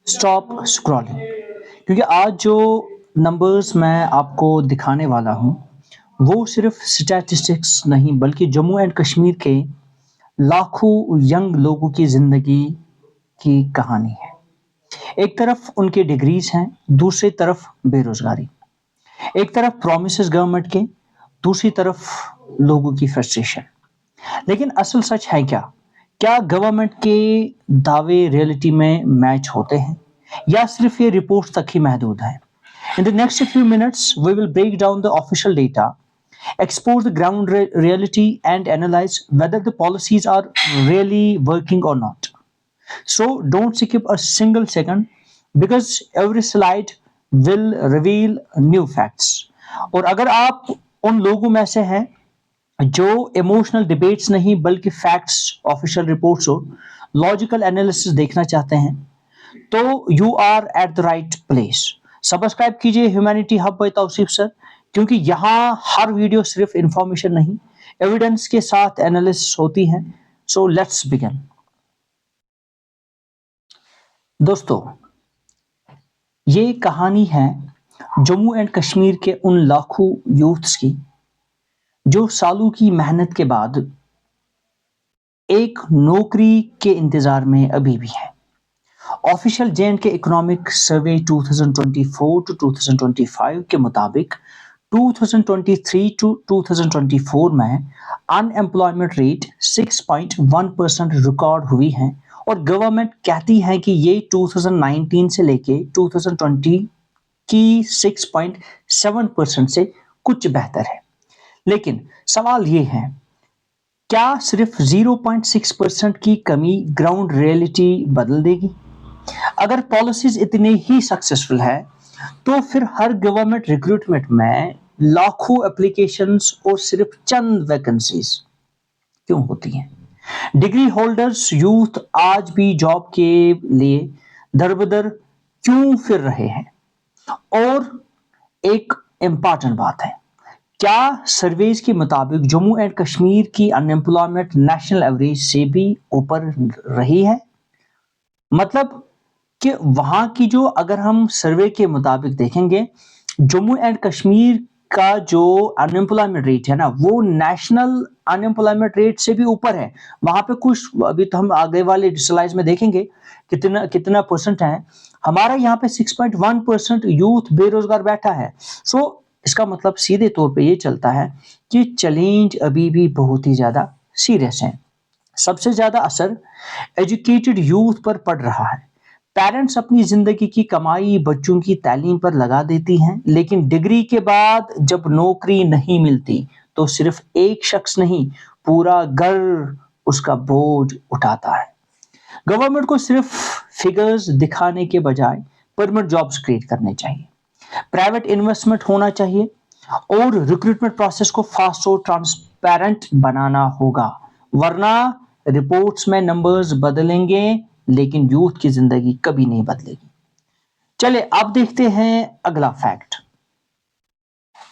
Stop scrolling, क्योंकि आज जो नंबर्स मैं आपको दिखाने वाला हूँ वो सिर्फ स्टैटिस्टिक्स नहीं बल्कि जम्मू एंड कश्मीर के लाखों यंग लोगों की ज़िंदगी की कहानी है। एक तरफ उनके डिग्रीज हैं, दूसरी तरफ बेरोजगारी। एक तरफ प्रॉमिसेस गवर्नमेंट के, दूसरी तरफ लोगों की फ्रस्ट्रेशन। लेकिन असल सच है क्या? क्या गवर्नमेंट के दावे रियलिटी में मैच होते हैं या सिर्फ ये रिपोर्ट तक ही महदूद है? In the next few minutes, we will break down the official data, explore the ground reality, and analyze whether the policies are really working or not. So don't skip a single second because every slide will reveal new facts. और अगर आप उन लोगों में से हैं जो emotional debates नहीं बल्कि फैक्ट्स, ऑफिशियल रिपोर्ट्स और लॉजिकल एनालिसिस देखना चाहते हैं तो you are at the right place. Subscribe कीजिए humanity hub by Tauseef sir, क्योंकि यहाँ हर वीडियो सिर्फ इंफॉर्मेशन नहीं एविडेंस के साथ एनालिसिस होती है। So let's begin. दोस्तों, ये कहानी है जम्मू एंड कश्मीर के उन लाखों यूथ्स की जो सालों की मेहनत के बाद एक नौकरी के इंतजार में अभी भी है। ऑफिशियल जे के इकोनॉमिक सर्वे 2024 टू 2025 के मुताबिक 2023 टू 2024 में अनएम्प्लॉयमेंट रेट 6.1% रिकॉर्ड हुई है और गवर्नमेंट कहती है कि ये 2019 से लेके 2020 की 6.7% से कुछ बेहतर है। लेकिन सवाल ये है, क्या सिर्फ 0.6% की कमी ग्राउंड रियलिटी बदल देगी? अगर पॉलिसीज इतनी ही सक्सेसफुल है तो फिर हर गवर्नमेंट रिक्रूटमेंट में लाखों एप्लीकेशंस और सिर्फ चंद वैकेंसीज क्यों होती हैं? डिग्री होल्डर्स यूथ आज भी जॉब के लिए दरबदर क्यों फिर रहे हैं? और एक इम्पॉर्टेंट बात है, क्या सर्वेज के मुताबिक जम्मू एंड कश्मीर की अनएम्प्लॉयमेंट नेशनल एवरेज से भी ऊपर रही है? मतलब कि वहां की जो अगर हम सर्वे के मुताबिक देखेंगे, जम्मू एंड कश्मीर का जो अनएम्प्लॉयमेंट रेट है ना वो नेशनल अनएम्प्लॉयमेंट रेट से भी ऊपर है। वहां पे कुछ अभी तो हम आगे वाले स्लाइड्स में देखेंगे कितना कितना परसेंट है। हमारा यहाँ पे 6.1% यूथ बेरोजगार बैठा है। सो इसका मतलब सीधे तौर पे ये चलता है कि चैलेंज अभी भी बहुत ही ज्यादा सीरियस है। सबसे ज्यादा असर एजुकेटेड यूथ पर पड़ रहा है। पेरेंट्स अपनी जिंदगी की कमाई बच्चों की तालीम पर लगा देती हैं, लेकिन डिग्री के बाद जब नौकरी नहीं मिलती तो सिर्फ एक शख्स नहीं पूरा घर उसका बोझ उठाता है। गवर्नमेंट को सिर्फ फिगर्स दिखाने के बजाय परमानेंट जॉब्स क्रिएट करने चाहिए, प्राइवेट इन्वेस्टमेंट होना चाहिए और रिक्रूटमेंट प्रोसेस को फास्ट और ट्रांसपेरेंट बनाना होगा, वरना रिपोर्ट्स में नंबर्स बदलेंगे लेकिन यूथ की जिंदगी कभी नहीं बदलेगी। चले अब देखते हैं अगला फैक्ट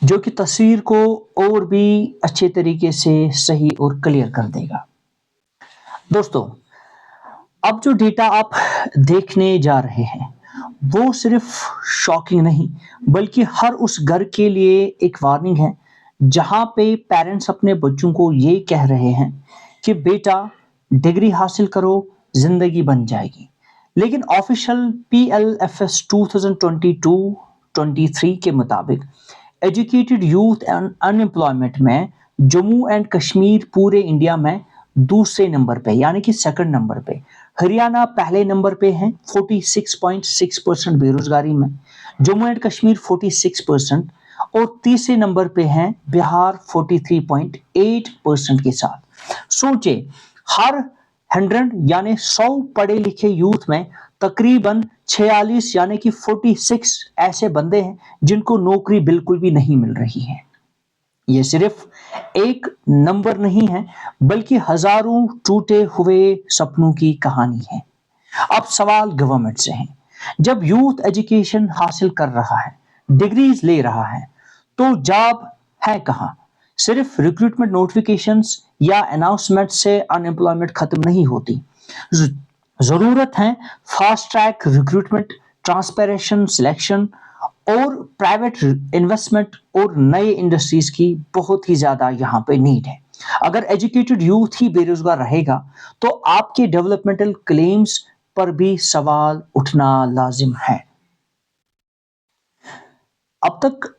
जो कि तस्वीर को और भी अच्छे तरीके से सही और क्लियर कर देगा। दोस्तों, अब जो डेटा आप देखने जा रहे हैं वो सिर्फ शॉकिंग नहीं बल्कि हर उस घर के लिए एक वार्निंग है जहां पे पेरेंट्स अपने बच्चों को ये कह रहे हैं कि बेटा डिग्री हासिल करो, जिंदगी बन जाएगी। लेकिन ऑफिशियल PLFS 2022-23 के मुताबिक एजुकेटेड यूथ एंड अनएम्प्लॉयमेंट में जम्मू एंड कश्मीर पूरे इंडिया में दूसरे नंबर पे यानी कि सेकंड नंबर पे, हरियाणा पहले नंबर पे है 46.6% बेरोजगारी में, जम्मू एंड कश्मीर 46% और तीसरे नंबर पे है बिहार 43.8% के साथ। सोचे हर 100 यानी 100 पढ़े लिखे यूथ में तकरीबन 46 यानी कि 46 ऐसे बंदे हैं जिनको नौकरी बिल्कुल भी नहीं मिल रही है। ये सिर्फ एक नंबर नहीं है बल्कि हजारों टूटे हुए सपनों की कहानी है। अब सवाल गवर्नमेंट से है, जब यूथ एजुकेशन हासिल कर रहा है, डिग्रीज ले रहा है, तो जॉब है कहां? सिर्फ रिक्रूटमेंट नोटिफिकेशंस या अनाउंसमेंट से अनएम्प्लॉयमेंट खत्म नहीं होती। ज़रूरत है fast track recruitment, transpiration selection और प्राइवेट इन्वेस्टमेंट और नए इंडस्ट्रीज की बहुत ही ज़्यादा यहाँ पे नीड है। अगर एजुकेटेड यूथ ही बेरोजगार रहेगा तो आपके डेवलपमेंटल क्लेम्स पर भी सवाल उठना लाजिम है। अब तक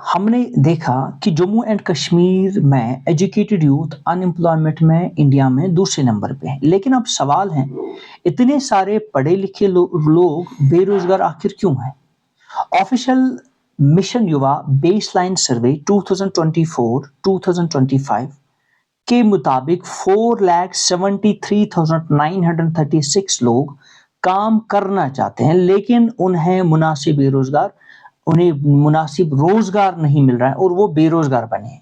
हमने देखा कि जम्मू एंड कश्मीर में एजुकेटेड यूथ अनएम्प्लॉयमेंट में इंडिया में दूसरे नंबर पे है, लेकिन अब सवाल है इतने सारे पढ़े लिखे लोग बेरोजगार आखिर क्यों हैं? ऑफिशियल मिशन युवा बेसलाइन सर्वे 2024-2025 के मुताबिक 4,73,936 लोग काम करना चाहते हैं, लेकिन उन्हें मुनासिब रोजगार नहीं मिल रहा है और वो बेरोजगार बने हैं।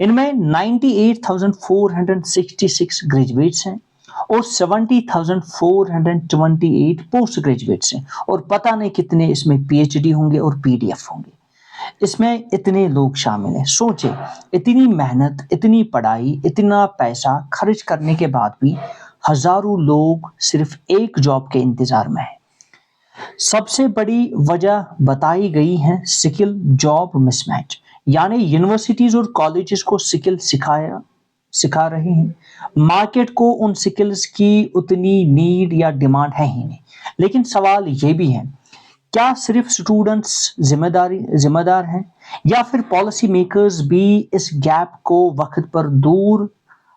इनमें 98,466 ग्रेजुएट्स हैं और 70,428 पोस्ट ग्रेजुएट्स हैं और पता नहीं कितने इसमें पीएचडी होंगे और पीडीएफ होंगे। इसमें इतने लोग शामिल हैं। सोचे इतनी मेहनत, इतनी पढ़ाई, इतना पैसा खर्च करने के बाद भी हजारों लोग सिर्फ एक जॉब के इंतजार में हैं। सबसे बड़ी वजह बताई गई है स्किल जॉब मिसमैच, यानी यूनिवर्सिटीज और कॉलेजेस को स्किल सिखा रहे हैं, मार्केट को उन स्किल्स की उतनी नीड या डिमांड है ही नहीं। लेकिन सवाल ये भी है, क्या सिर्फ स्टूडेंट्स जिम्मेदार हैं या फिर पॉलिसी मेकर्स भी इस गैप को वक्त पर दूर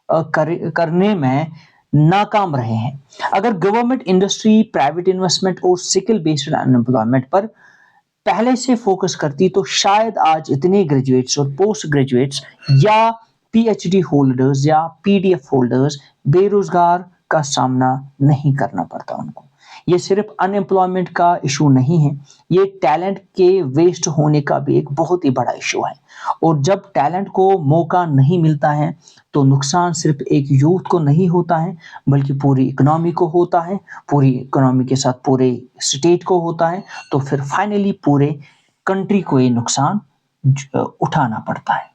करने में नाकाम रहे हैं? अगर गवर्नमेंट, इंडस्ट्री, प्राइवेट इन्वेस्टमेंट और स्किल बेस्ड अनएम्प्लॉयमेंट पर पहले से फोकस करती तो शायद आज इतने ग्रेजुएट्स और पोस्ट ग्रेजुएट्स या पीएचडी होल्डर्स या पीडीएफ होल्डर्स बेरोजगार का सामना नहीं करना पड़ता उनको। ये सिर्फ अनएम्प्लॉयमेंट का इशू नहीं है, ये टैलेंट के वेस्ट होने का भी एक बहुत ही बड़ा इशू है। और जब टैलेंट को मौका नहीं मिलता है तो नुकसान सिर्फ एक यूथ को नहीं होता है बल्कि पूरी इकोनॉमी को होता है, पूरी इकोनॉमी के साथ पूरे स्टेट को होता है, तो फिर फाइनली पूरे कंट्री को ये नुकसान उठाना पड़ता है।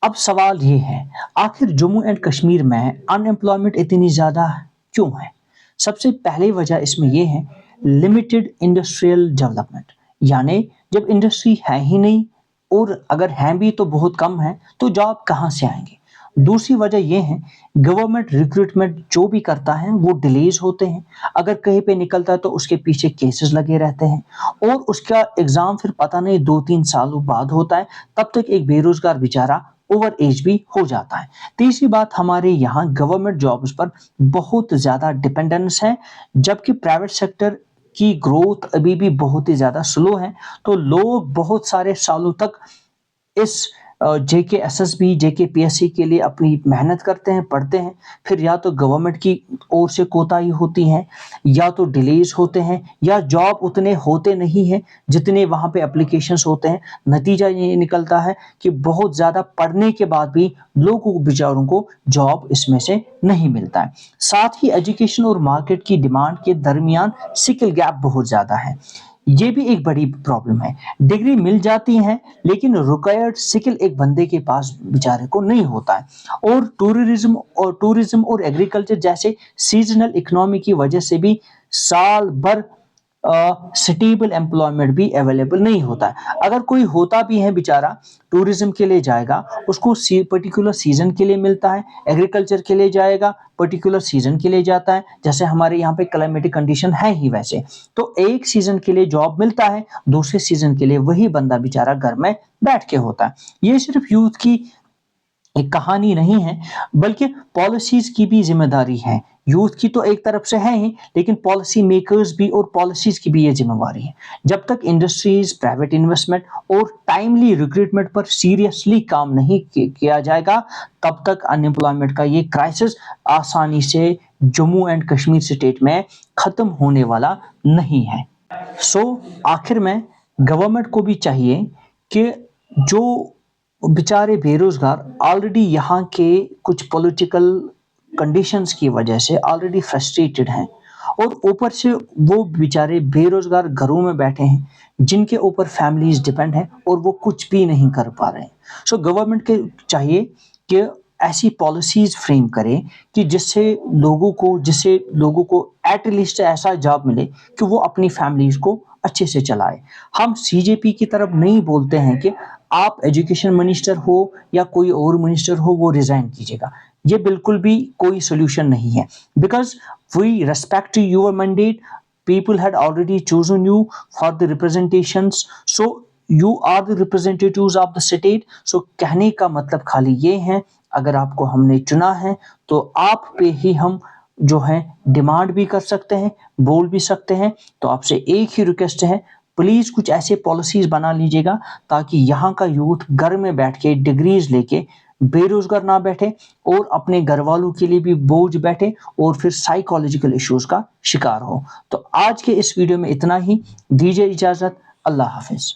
अब सवाल ये है, आखिर जम्मू एंड कश्मीर में अनएम्प्लॉयमेंट इतनी ज़्यादा क्यों है? सबसे पहली वजह इसमें यह है लिमिटेड इंडस्ट्रियल डेवलपमेंट, यानी जब इंडस्ट्री है ही नहीं और अगर हैं भी तो बहुत कम है तो जॉब कहाँ से आएंगे। दूसरी वजह यह है गवर्नमेंट रिक्रूटमेंट जो भी करता है वो डिलेज होते हैं, अगर कहीं पे निकलता है तो उसके पीछे केसेस लगे रहते हैं और उसका एग्जाम फिर पता नहीं 2-3 सालों बाद होता है, तब तक एक बेरोजगार बेचारा ओवर एज भी हो जाता है। तीसरी बात, हमारे यहाँ गवर्नमेंट जॉब्स पर बहुत ज़्यादा डिपेंडेंस है जबकि प्राइवेट सेक्टर की ग्रोथ अभी भी बहुत ही ज़्यादा स्लो है, तो लोग बहुत सारे सालों तक इस जेके एसएसबी, जेके पीएससी के लिए अपनी मेहनत करते हैं, पढ़ते हैं, फिर या तो गवर्नमेंट की ओर से कोताही होती है या तो डिलेज होते हैं या जॉब उतने होते नहीं हैं जितने वहाँ पे एप्लीकेशंस होते हैं। नतीजा ये निकलता है कि बहुत ज़्यादा पढ़ने के बाद भी लोगों को, बेचारों को जॉब इसमें से नहीं मिलता है। साथ ही एजुकेशन और मार्केट की डिमांड के दरमियान स्किल गैप बहुत ज़्यादा है, ये भी एक बड़ी प्रॉब्लम है। डिग्री मिल जाती है लेकिन रिक्वायर्ड स्किल एक बंदे के पास बेचारे को नहीं होता है। और टूरिज्म और एग्रीकल्चर जैसे सीजनल इकोनॉमी की वजह से भी साल भर स्टेबल एम्प्लॉयमेंट भी अवेलेबल नहीं होता है। अगर कोई होता भी है बेचारा, टूरिज्म के लिए जाएगा, उसको पर्टिकुलर सीजन के लिए मिलता है, एग्रीकल्चर के लिए जाएगा, पर्टिकुलर सीजन के लिए जाता है, जैसे हमारे यहाँ पे क्लाइमेटिक कंडीशन है ही वैसे, तो एक सीजन के लिए जॉब मिलता है, दूसरे सीजन के लिए वही बंदा बेचारा घर में बैठ के होता है। ये सिर्फ यूथ की एक कहानी नहीं है बल्कि पॉलिसीज की भी जिम्मेदारी है। यूथ की तो एक तरफ से है ही, लेकिन पॉलिसी मेकर्स भी और पॉलिसीज की भी ये जिम्मेवारी है। जब तक इंडस्ट्रीज, प्राइवेट इन्वेस्टमेंट और टाइमली रिक्रूटमेंट पर सीरियसली काम नहीं किया जाएगा तब तक अनएम्प्लॉयमेंट का ये क्राइसिस आसानी से जम्मू एंड कश्मीर स्टेट में खत्म होने वाला नहीं है। आखिर में गवर्नमेंट को भी चाहिए कि जो बेचारे बेरोजगार ऑलरेडी यहाँ के कुछ पॉलिटिकल कंडीशंस की वजह से ऑलरेडी फ्रस्ट्रेटेड हैं और ऊपर से वो बेचारे बेरोजगार घरों में बैठे हैं जिनके ऊपर फैमिलीज डिपेंड हैं और वो कुछ भी नहीं कर पा रहे हैं। गवर्नमेंट के चाहिए कि ایسی پالیسیز فریم کریں کہ جس سے لوگوں کو ایٹ لیسٹ ایسا جاب ملے کہ وہ اپنی فیملیز کو اچھے سے چلائے. ہم سی جے پی کی طرف نہیں بولتے ہیں کہ آپ ایجوکیشن منسٹر ہو یا کوئی اور منسٹر ہو وہ ریزائن کیجیے گا. یہ بالکل بھی کوئی سولوشن نہیں ہے, because we respect your mandate. People had already chosen you for the representations, so you are the representatives of the state. So کہنے کا مطلب خالی یہ ہے, اگر آپ کو ہم نے چنا ہے تو آپ پہ ہی ہم جو ہے ڈیمانڈ بھی کر سکتے ہیں, بول بھی سکتے ہیں. تو آپ سے ایک ہی ریکویسٹ ہے, پلیز کچھ ایسے پالیسیز بنا لیجیے گا تاکہ یہاں کا یوتھ گھر میں بیٹھ کے ڈگریز لے کے بے روزگار نہ بیٹھے اور اپنے گھر والوں کے لیے بھی بوجھ بیٹھے اور پھر سائیکالوجیکل ایشوز کا شکار ہو. تو آج کے اس ویڈیو میں اتنا ہی, دیجیے اجازت, اللہ حافظ.